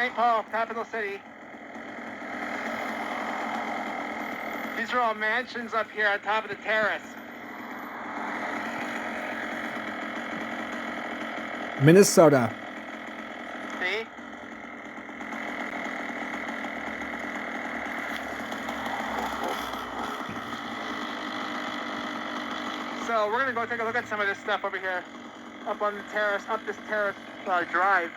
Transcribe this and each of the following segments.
St. Paul, capital city. These are all mansions up here on top of the terrace. Minnesota. See? So we're gonna go take a look at some of this stuff over here, up on the terrace, up this terrace drive.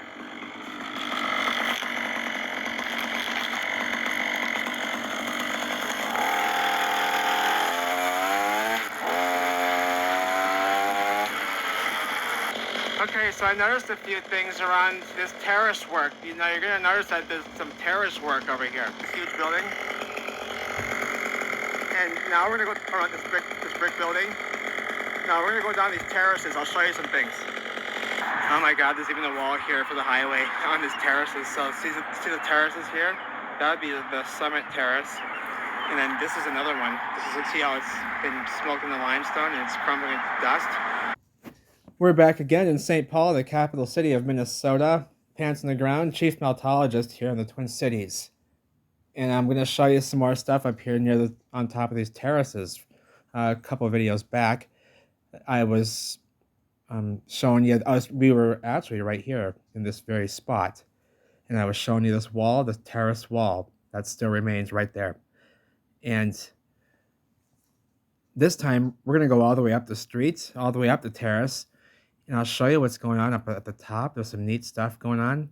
Okay, so I noticed a few things around this terrace work. You know, you're gonna notice that there's some terrace work over here. This huge building. And now we're gonna go around this brick building. Now we're gonna go down these terraces. I'll show you some things. Oh my God, there's even a wall here for the highway on these terraces. So see the terraces here? That would be the Summit Terrace. And then this is another one. See how it's been smoked in the limestone and it's crumbling into dust? We're back again in St. Paul, the capital city of Minnesota. Pants on the ground, chief meltologist here in the Twin Cities. And I'm going to show you some more stuff up here on top of these terraces. A couple of videos back, I was showing you, we were actually right here in this very spot. And I was showing you this wall, this terrace wall, that still remains right there. And this time, we're going to go all the way up the street, all the way up the terrace. And I'll show you what's going on up at the top. There's some neat stuff going on.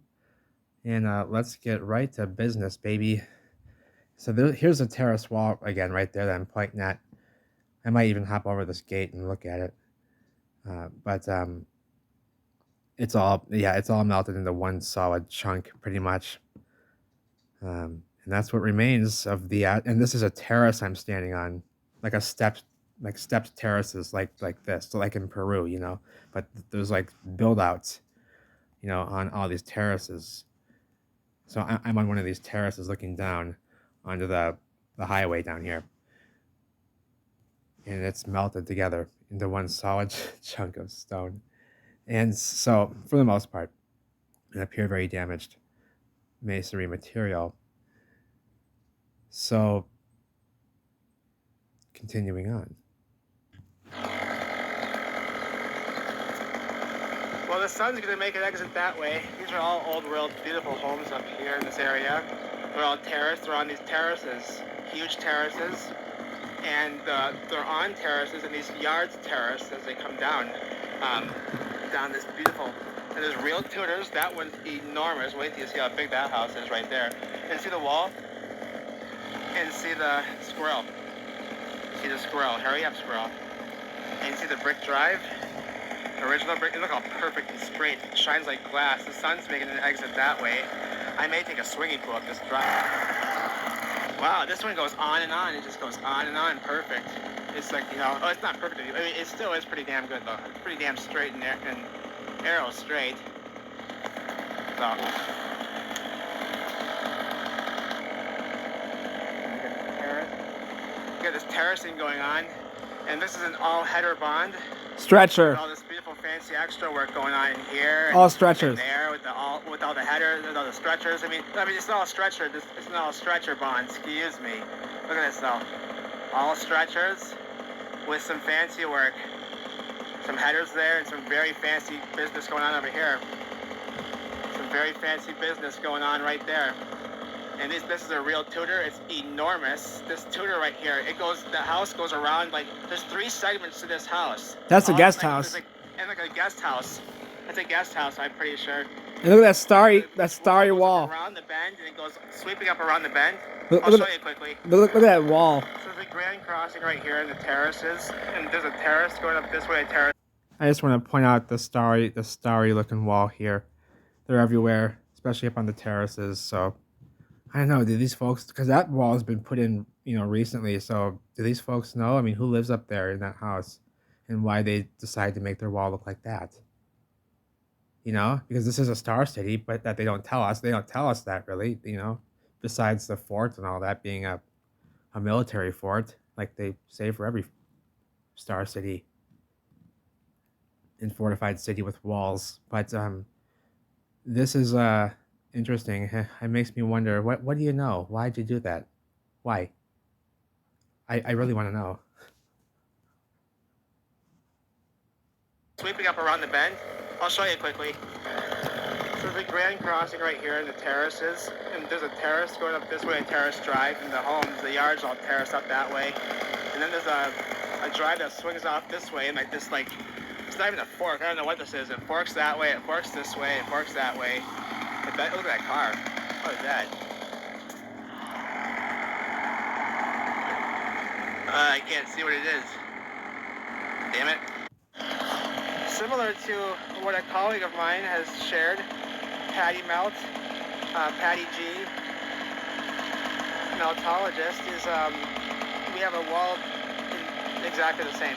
And let's get right to business, baby. So here's the terrace wall again right there that I'm pointing at. I might even hop over this gate and look at it. But it's all melted into one solid chunk pretty much. And that's what remains of and this is a terrace I'm standing on, like a stepped terraces like this, so like in Peru, you know, but there's like build outs, you know, on all these terraces. So I'm on one of these terraces looking down onto the highway down here. And it's melted together into one solid chunk of stone. And so, for the most part, it appeared very damaged masonry material. So, continuing on. Well, the sun's going to make an exit that way. These are all old world, beautiful homes up here in this area. They're all terraced. They're on these terraces, huge terraces. And they're on terraces, and these yards terrace as they come down, down this beautiful. And there's real Tudors. That one's enormous. Wait till you see how big that house is right there. And see the wall? And see the squirrel. See the squirrel. Hurry up, squirrel. And see the brick drive? Original brick. Look how perfect and straight. It shines like glass. The sun's making an exit that way. I may take a swimming pool up this drive. Wow, this one goes on and on. It just goes on and on. Perfect. It's like, you know, oh, it's not perfect. I mean, it still is pretty damn good, though. It's pretty damn straight and arrow straight. So. You got this terracing going on. And this is an all-header bond. Stretcher. All this beautiful fancy extra work going on in here. All stretchers. There with all the headers and all the stretchers. I mean it's not all stretcher. It's not all stretcher bond. Excuse me. Look at this though. All stretchers with some fancy work. Some headers there and some very fancy business going on over here. Some very fancy business going on right there. And this is a real Tudor. It's enormous. This Tudor right here, the house goes around, like, there's 3 segments to this house. That's a guest house. And like a guest house. That's a guest house, I'm pretty sure. And look at that starry wall. Around the bend, and it goes sweeping up around the bend. I'll show you quickly. Look at that wall. So there's a grand crossing right here in the terraces. And there's a terrace going up this way, a terrace. I just want to point out the starry looking wall here. They're everywhere, especially up on the terraces, so... I don't know, do these folks, because that wall has been put in, you know, recently, so do these folks know? I mean, who lives up there in that house and why they decide to make their wall look like that? You know, because this is a star city, but that they don't tell us. They don't tell us that really, you know, besides the fort and all that being a military fort, like they say for every star city and fortified city with walls. But this is Interesting. It makes me wonder, what do you know? Why'd you do that? Why? I really want to know. Sweeping up around the bend. I'll show you quickly. So there's a grand crossing right here in the terraces, and there's a terrace going up this way, a terrace drive, and the homes, the yards all terraced up that way. And then there's a drive that swings off this way, and it's not even a fork. I don't know what this is. It forks that way, it forks this way, it forks that way. Look at that car. What is that? I can't see what it is. Damn it. Similar to what a colleague of mine has shared, Patty Melt, Patty G, meltologist, is we have a wall exactly the same.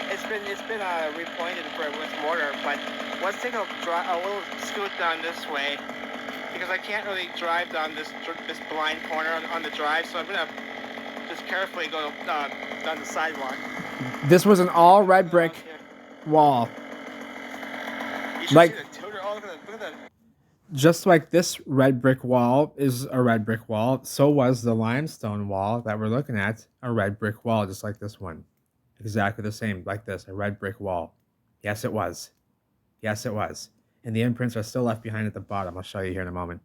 It's been repointed with mortar, but let's take a little scoot down this way because I can't really drive down this blind corner on the drive, so I'm gonna just carefully go down the sidewalk. This was an all red brick wall. You should Like- see the tutor. Oh, look at the. Just like this red brick wall is a red brick wall, so was the limestone wall that we're looking at a red brick wall, just like this one. Exactly the same, like this, a red brick wall. Yes, it was. Yes, it was. And the imprints are still left behind at the bottom. I'll show you here in a moment.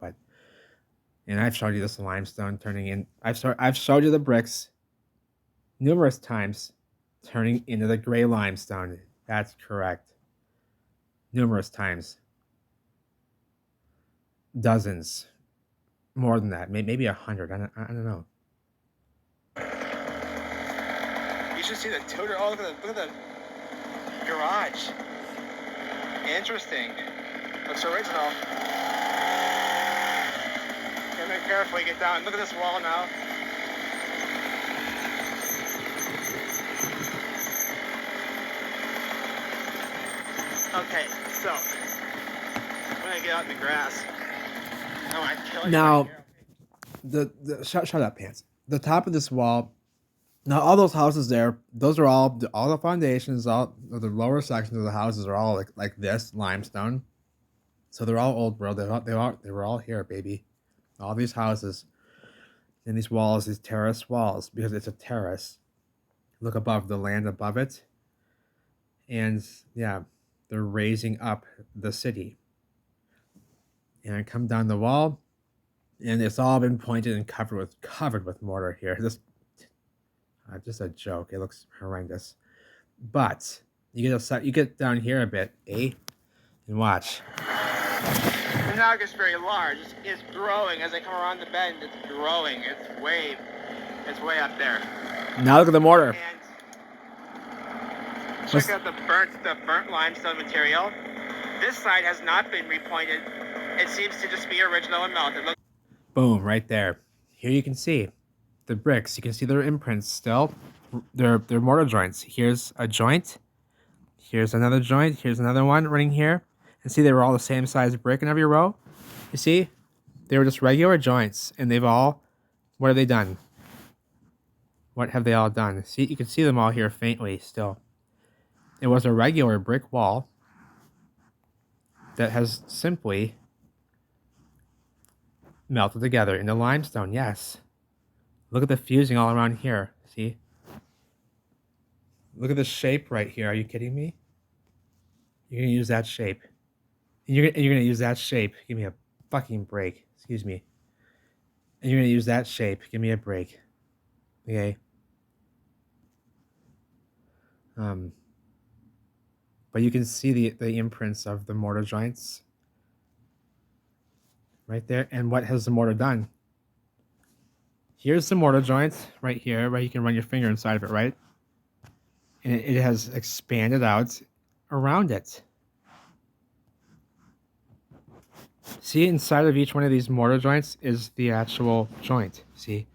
And I've showed you this limestone turning in. I've showed you the bricks numerous times turning into the gray limestone. That's correct. Numerous times. Dozens. More than that. Maybe 100. I don't know. You should see the tutor. Oh, look at the garage. Interesting. Looks original. I'm gonna carefully get down. Look at this wall now. Okay, so I'm gonna get out in the grass. I want to kill you. Now- right here. Shut up, Pants. The top of this wall. Now, all those houses there, those are all the foundations, all the lower sections of the houses are all like this limestone. So they're all old world. They were all here, baby. All these houses and these walls, these terrace walls, because it's a terrace. Look above the land above it, and yeah, they're raising up the city. And I come down the wall, and it's all been pointed and covered with mortar here. Just a joke. It looks horrendous. But you get down here a bit, and watch. And now it gets very large. It's growing as I come around the bend. It's growing. It's way up there. Now look at the mortar. And check out the burnt limestone material. This side has not been repointed. It seems to just be original and melted. Look. Boom, right there. Here you can see the bricks. You can see their imprints still. They're mortar joints. Here's a joint. Here's another joint. Here's another one running here. And see, they were all the same size brick in every row. You see? They were just regular joints. And what have they done? What have they all done? See, you can see them all here faintly still. It was a regular brick wall that has simply melted together into limestone, yes. Look at the fusing all around here, see? Look at the shape right here. Are you kidding me? You're going to use that shape. You're going to use that shape. Give me a fucking break. Excuse me. And you're going to use that shape. Give me a break. Okay? But you can see the imprints of the mortar joints right there. And what has the mortar done? Here's the mortar joint right here, right? You can run your finger inside of it, right? And it has expanded out around it. See, inside of each one of these mortar joints is the actual joint. See?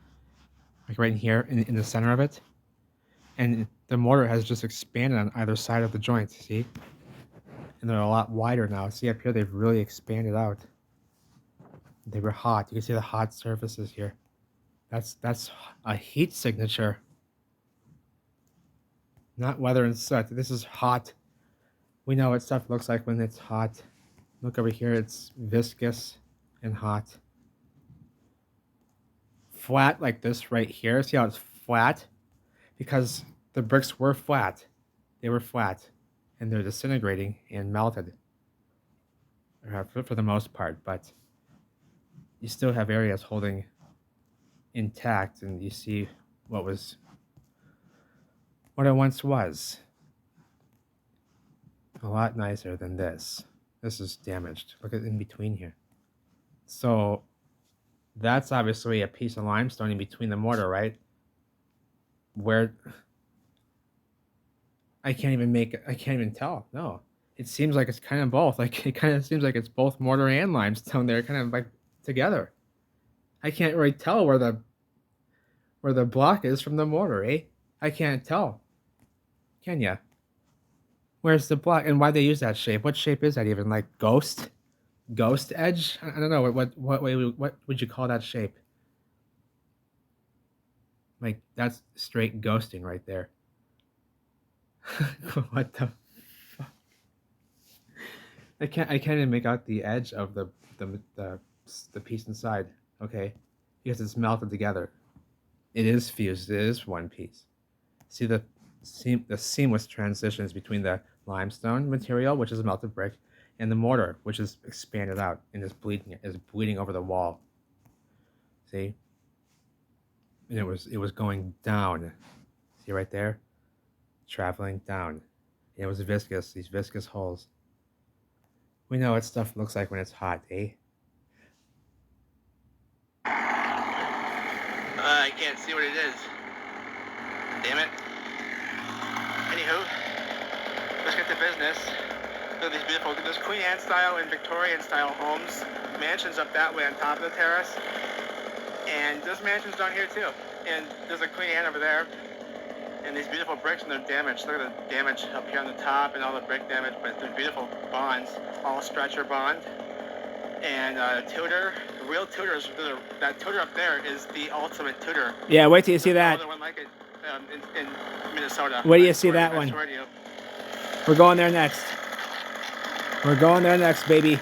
Like right in here, in the center of it. And the mortar has just expanded on either side of the joint, see? And they're a lot wider now. See up here, they've really expanded out. They were hot. You can see the hot surfaces here. That's a heat signature. Not weather and soot. This is hot. We know what stuff looks like when it's hot. Look over here, it's viscous. and hot. Flat like this right here. See how it's flat? Because the bricks were flat. They were flat. And they're disintegrating and melted. For the most part. But you still have areas holding intact. And you see what it once was. A lot nicer than this. This is damaged. Look at in between here. So that's obviously a piece of limestone in between the mortar, right? Where I can't even tell. No. It seems like it's kind of both. Like it kind of seems like it's both mortar and limestone. They're kind of like together. I can't really tell where the block is from the mortar, eh? I can't tell. Can ya? Where's the block and why they use that shape? What shape is that even? Like ghost edge? I don't know. What would you call that shape? Like that's straight ghosting right there. What the fuck? I can't even make out the edge of the piece inside. Okay, because it's melted together. It is fused. It is one piece. See the seamless transitions between the limestone material, which is melted brick, and the mortar, which is expanded out and is bleeding over the wall. See, and it was going down. See right there, traveling down. And it was viscous. These viscous holes. We know what stuff looks like when it's hot, eh? I can't see what it is. Damn it. Anywho, let's get to business. Look at these beautiful, there's Queen Anne style and Victorian style homes. Mansions up that way on top of the terrace. And there's mansions down here too. And there's a Queen Anne over there. And these beautiful bricks, and they're damaged. Look at the damage up here on the top and all the brick damage, but they're beautiful bonds. All stretcher bond. And Tudor, the real Tudors, that Tudor up there is the ultimate Tudor. Yeah, wait till you see There's no that. other one like it in Minnesota. Wait till you see that one. I swear to you. We're going there next. We're going there next, baby.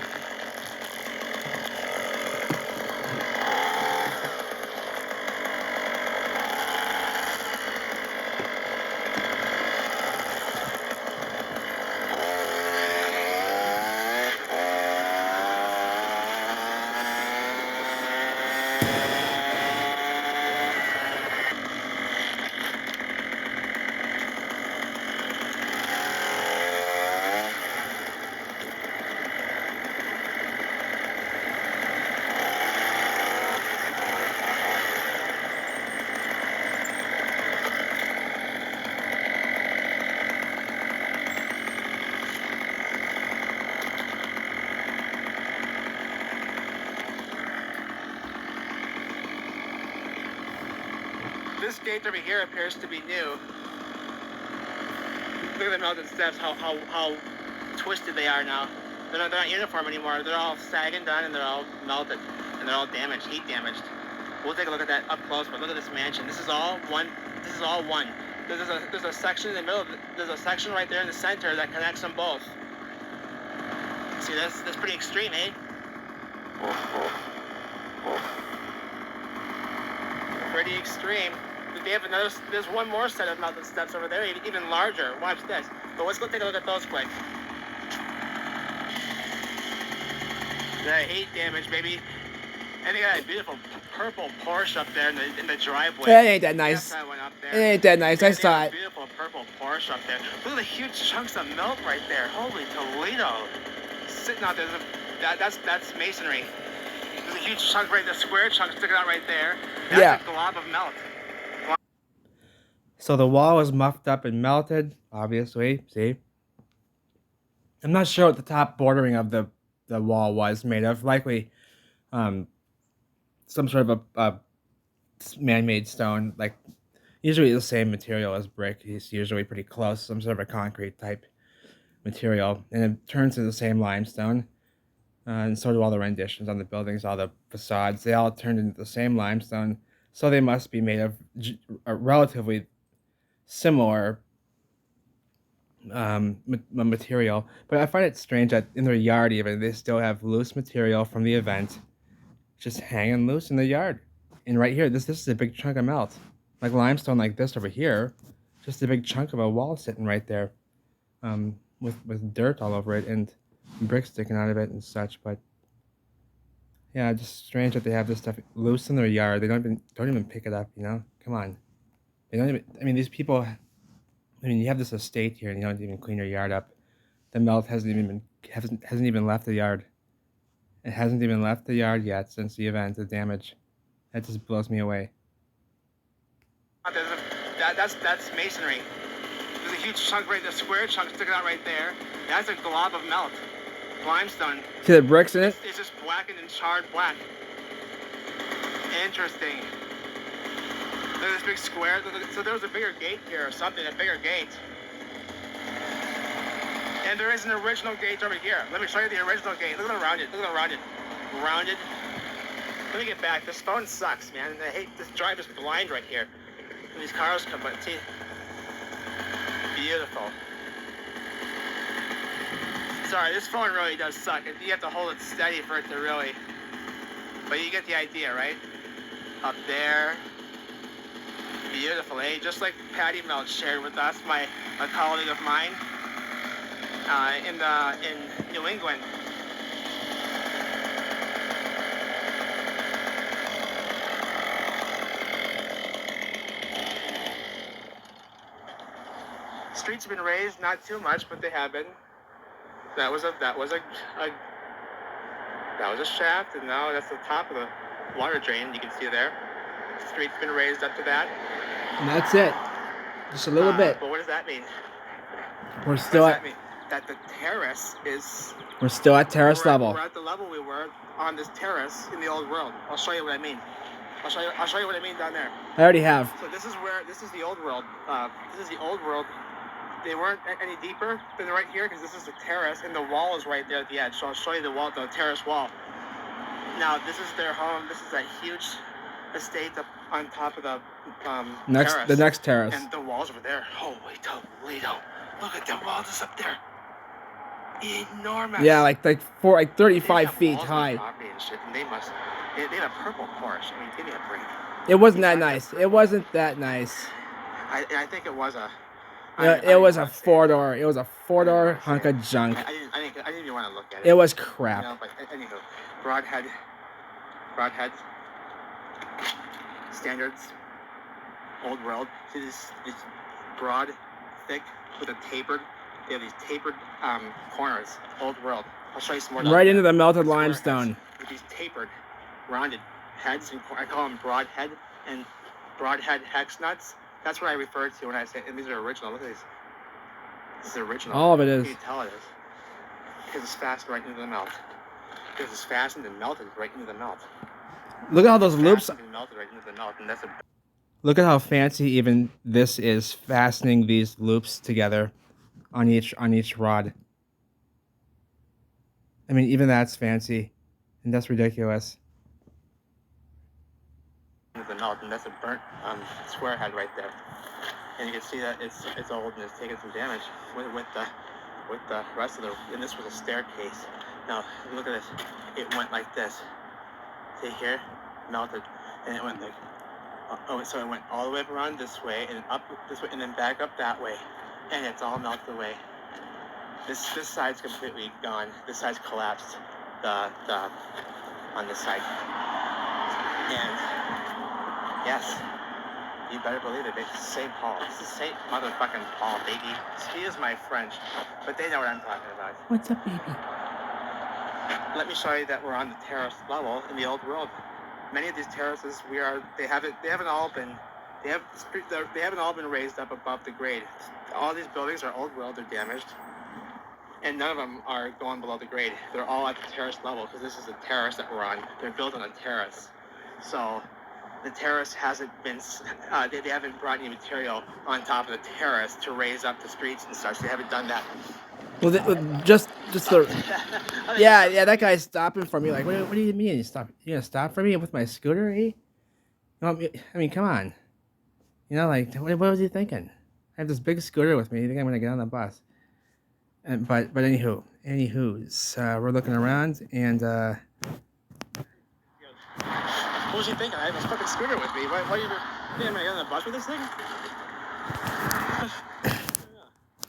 This gate over here appears to be new. Look at the melted steps, how twisted they are now. They're not uniform anymore. They're all sagging down and they're all melted. And they're all damaged, heat damaged. We'll take a look at that up close, but look at this mansion. This is all one. This is all one. There's a section in the middle. There's a section right there in the center that connects them both. See, that's pretty extreme, eh? Pretty extreme. They have there's one more set of melted steps over there, even larger. Watch this. But let's go take a look at those quick. The heat damage, baby. And they got a beautiful purple Porsche up there in the driveway. It ain't that nice. Yes, I went up there. It ain't that nice. I saw it. Beautiful purple Porsche up there. Look at the huge chunks of melt right there. Holy Toledo! Sitting out there. That's masonry. There's a huge chunk right there, square chunk sticking out right there. That's a glob of melt. So the wall was muffed up and melted, obviously. See? I'm not sure what the top bordering of the wall was made of. Likely some sort of a man-made stone. Like, usually the same material as brick. It's usually pretty close. Some sort of a concrete type material. And it turns to the same limestone. And so do all the renditions on the buildings, all the facades. They all turned into the same limestone. So they must be made of a relatively similar material. But I find it strange that in their yard even, they still have loose material from the event just hanging loose in the yard. And right here, this is a big chunk of melt. Like limestone like this over here, just a big chunk of a wall sitting right there, with dirt all over it and bricks sticking out of it and such. But yeah, just strange that they have this stuff loose in their yard. They don't even pick it up. You know, come on. They don't even. I mean, these people. I mean, you have this estate here, and you don't even clean your yard up. The melt hasn't even left the yard. It hasn't even left the yard yet since the event, the damage. That just blows me away. That's masonry. There's a huge chunk right there, square chunk sticking out right there. That's a glob of melt. Limestone. See the bricks in it? It's just blackened and charred black. Interesting. There's this big square. So there was a bigger gate here or something, a bigger gate. And there is an original gate over here. Let me show you the original gate. Look at around it. Look at around it. Rounded. Let me get back. This phone sucks, man. I hate this drive is blind right here. And these cars come, but see. Beautiful. Sorry, this phone really does suck. You have to hold it steady for it to really. But you get the idea, right? Up there. Beautiful, eh? Just like Patty Melt shared with us, a colleague of mine, in New England. Streets have been raised, not too much, but they have been. That was a shaft, and now that's the top of the water drain. You can see there. The street's been raised up to that. And that's it. Just a little bit. But what does that mean? We're still at that the terrace is. We're still at terrace level. We're at the level we were on this terrace in the old world. I'll show you what I mean. I'll show you what I mean down there. I already have. So this is the old world. This is the old world. They weren't any deeper than right here because this is the terrace and the wall is right there at the edge. So I'll show you the terrace wall. Now this is their home. This is a huge estate up on top of the terrace. The next terrace. And the walls over there. Holy Toledo! Look at the walls just up there. Enormous. Yeah, like 35 feet high. And shit, and they had a purple Porsche. I mean, give me a break. It wasn't that nice. It wasn't that nice. I think it was a. It was a 4-door. It was a 4-door hunk of junk. I didn't even want to look at it. It was crap. You know, but anywho, broadhead, standards, old world. See this broad, thick with a tapered. They have these tapered corners. Old world. I'll show you some more. Right into the melted limestone. With these tapered, rounded heads, and I call them broadhead and broadhead hex nuts. That's what I refer to when I say, and these are original. Look at these. This is original. All of it is. You can tell it is. Because it's fastened right into the melt. Because it's fastened and melted right into the melt. Look at all those loops. And melted right into the melt, and that's a. Look at how fancy even this is, fastening these loops together on each rod. I mean, even that's fancy, and that's ridiculous. The melt, and that's a burnt square head right there, and you can see that it's old and it's taken some damage with the rest of the. And this was a staircase. Now look at this. It went like this. See here, melted, and it went like. So it went all the way around this way and up this way and then back up that way, and it's all melted away. This side's completely gone. This side's collapsed. The on this side, and. Yes, you better believe it. It's St. Paul. This is St. Motherfucking Paul, baby. Excuse my French, but they know what I'm talking about. What's up, baby? Let me show you that we're on the terrace level in the old world. Many of these terraces, they haven't all been raised up above the grade. All these buildings are old world. They're damaged, and none of them are going below the grade. They're all at the terrace level because this is the terrace that we're on. They're built on a terrace, so. The terrace hasn't been, they haven't brought any material on top of the terrace to raise up the streets and such. They haven't done that. Well, just the, yeah, that guy's stopping for me. Like, what do you mean? You gonna stop for me with my scooter, eh? I mean, come on. You know, like, what was he thinking? I have this big scooter with me. You think I'm gonna get on the bus? But anywho's, we're looking around and What was he thinking? I have a fucking scooter with me. What are you think I'm gonna get on the bus with this thing?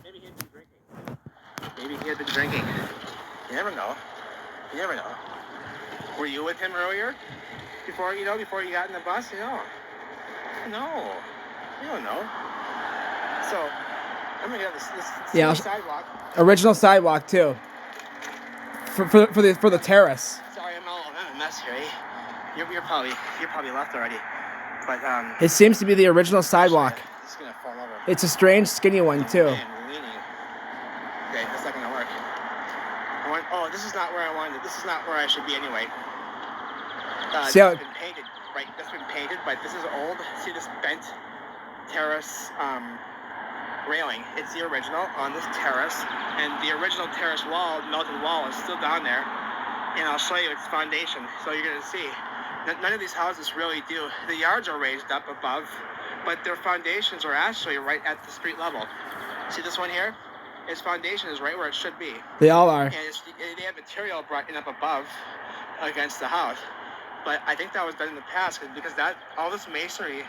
Maybe he had been drinking. Maybe he had been drinking. You never know. You never know. Were you with him earlier? Before you got in the bus? No. No. You don't know. So, I'm gonna get on this sidewalk. Original sidewalk too. For the terrace. Sorry, I'm a mess here. Eh? You're probably left already. But It seems to be the original sidewalk. This is gonna fall over. It's a strange skinny one too. Man, leaning. Okay, that's not gonna work. Oh, this is not where I wanted. This is not where I should be anyway. See how it's been painted, right? That's been painted, but this is old. See this bent terrace railing? It's the original on this terrace, and the original terrace wall, melted wall, is still down there. And I'll show you its foundation, so you're gonna see. None of these houses really do. The yards are raised up above, but their foundations are actually right at the street level. See this one here? Its foundation is right where it should be. they all are. And they have material brought in up above against the house. But I think that was done in the past because all this masonry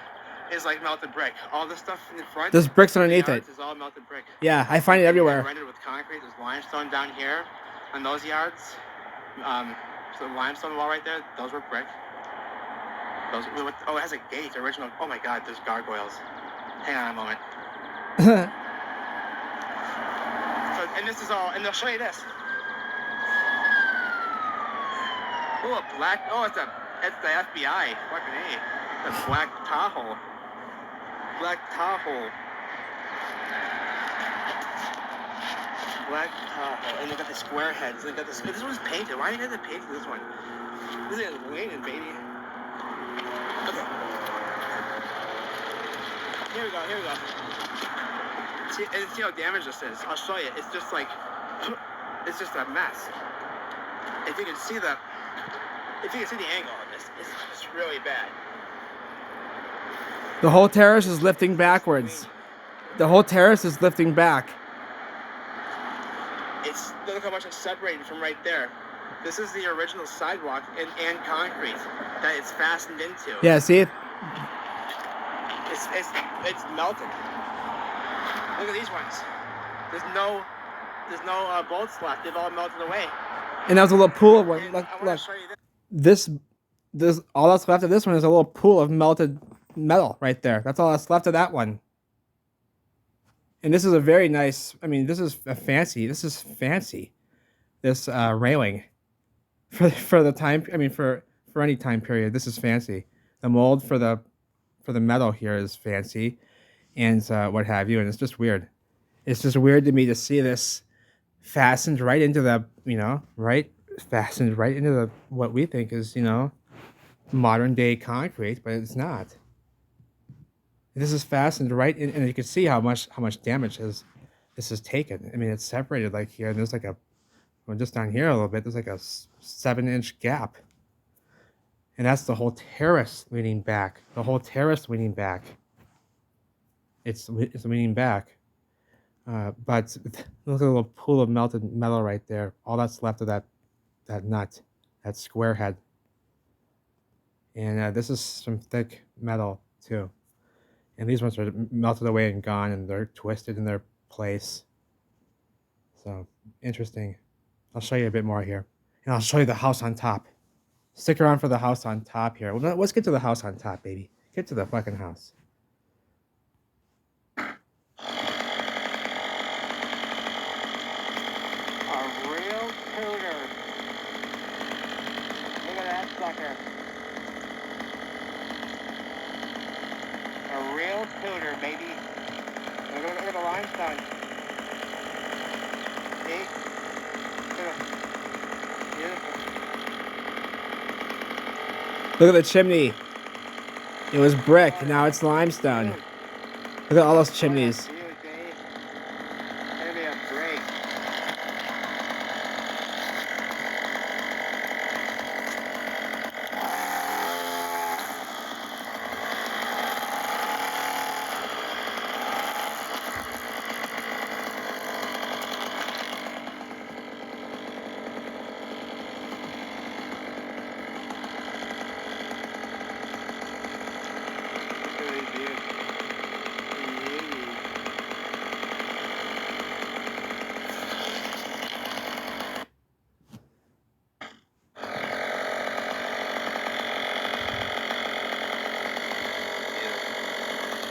is like melted brick. All this stuff in the front. There's bricks underneath it. Is all melted brick. Yeah, I find it everywhere. Rendered with concrete. There's limestone down here on those yards. So the limestone wall right there, those were brick. It has a gate, original. Oh my God, there's gargoyles. Hang on a moment. And this is all, and they'll show you this. Oh, a black, it's the FBI. Fucking A. The black Tahoe. Black Tahoe. Black Tahoe. And they got the square heads. They got this one's painted. Why do you have to paint this one? This is leaning, baby. Okay. Here we go. See how damaged this is. I'll show you. It's just a mess. If you can see the angle on this, it's really bad. The whole terrace is lifting backwards. The whole terrace is lifting back. Look how much it's separated from right there. This is the original sidewalk and concrete that it's fastened into. Yeah, see it? It's melted. Look at these ones. There's no bolts left. They've all melted away. And that was a little pool of one. And Look, I want look. to show you this. This all that's left of this one is a little pool of melted metal right there. That's all that's left of that one. And this is a very nice. I mean, this is fancy. This railing for the time. I mean, for any time period, this is fancy. The mold for the metal here is fancy, and what have you. And it's just weird. It's just weird to me to see this fastened right into the what we think is modern day concrete, but it's not. This is fastened right in, and you can see how much damage this has taken. I mean, it's separated like here, and there's like just down here a little bit, there's like a 7-inch gap. And that's the whole terrace leaning back. It's leaning back. But look at the little pool of melted metal right there. All that's left of that nut, that square head. And this is some thick metal too. And these ones are melted away and gone, and they're twisted in their place. So, interesting. I'll show you a bit more here. And I'll show you the house on top. Stick around for the house on top here. Well, let's get to the house on top, baby. Get to the fucking house. A real cooter. Look at that sucker. A real cooter, baby. Look at the limestone. See? Beautiful. Look at the chimney. It was brick, now it's limestone. Look at all those chimneys. Dude, Dave. Give me a break.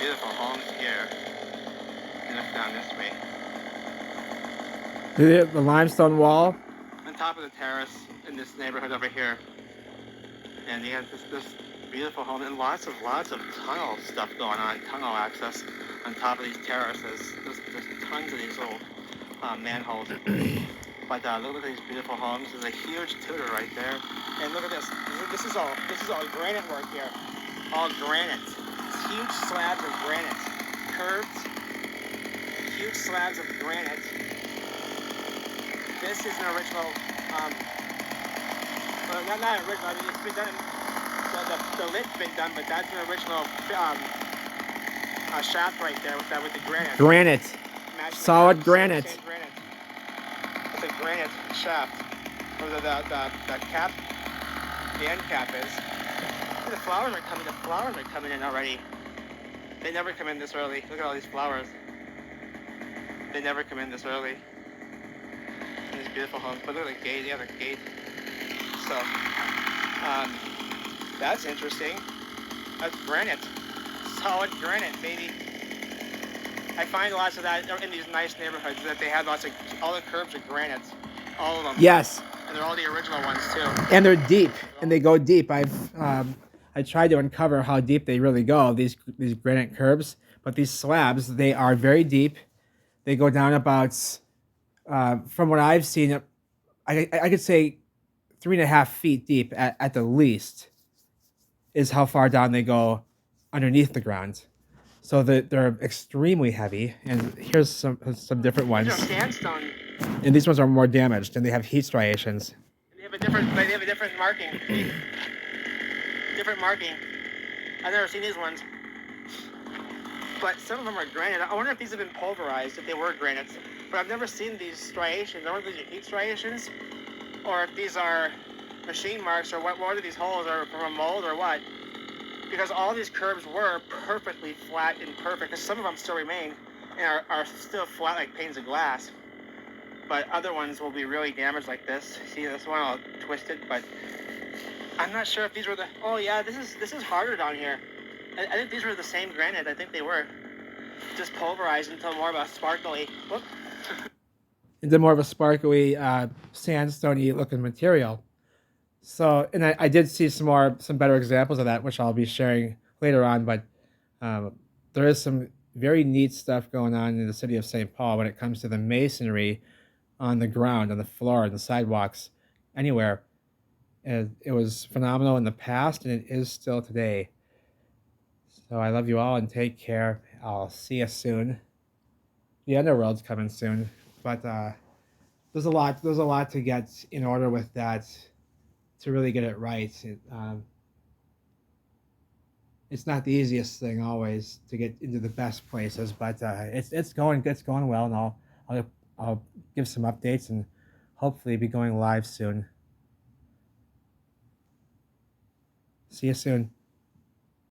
beautiful homes here. You look down this way. The limestone wall. On top of the terrace in this neighborhood over here. And you have this beautiful home and lots of tunnel stuff going on, tunnel access on top of these terraces. There's tons of these little manholes. But look at these beautiful homes. There's a huge Tudor right there. And look at this. This is all granite work here. All granite. Huge slabs of granite. Curved. Huge slabs of granite. This is an original. Well, not original. I mean, it's been done. The lid's been done, but that's an original shaft right there with the granite. Granite. Solid granite. Same granite. It's a granite shaft. Where the cap, the end cap is. The flowers are coming. The flowers are coming in already. They never come in this early. Look at all these flowers. They never come in this early. And these beautiful homes. But look at the gate. Yeah, the gate. So, that's interesting. That's granite. Solid granite, baby. I find lots of that in these nice neighborhoods that they have lots of, all the curbs are granite. All of them. Yes. And they're all the original ones too. And they're deep, and they go deep. I tried to uncover how deep they really go, these granite curbs, but these slabs, they are very deep. They go down about, from what I've seen, I could say 3.5 feet deep at the least is how far down they go underneath the ground. So they're extremely heavy, and here's some different ones. These are sandstone. And these ones are more damaged, and they have heat striations. They have a different marking. Different marking. I've never seen these ones. But some of them are granite. I wonder if these have been pulverized, if they were granites. But I've never seen these striations. I wonder if these are heat striations, or if these are machine marks, or what are these holes, or from a mold, or what? Because all these curves were perfectly flat and perfect, because some of them still remain and are still flat like panes of glass. But other ones will be really damaged like this. See, this one all twisted, but I'm not sure if these were the... Oh yeah, this is harder down here. I think these were the same granite. I think they were. Just pulverized into more of a sparkly... Whoop. Into more of a sparkly, sandstone-y looking material. So, and I did see some better examples of that, which I'll be sharing later on, but there is some very neat stuff going on in the city of St. Paul when it comes to the masonry on the ground, on the floor, on the sidewalks, anywhere. And it was phenomenal in the past, and it is still today. So I love you all, and take care. I'll see you soon. The underworld's coming soon, but there's a lot to get in order with that to really get it right. It's not the easiest thing always to get into the best places, but it's going well, and I'll give some updates and hopefully be going live soon. See you soon.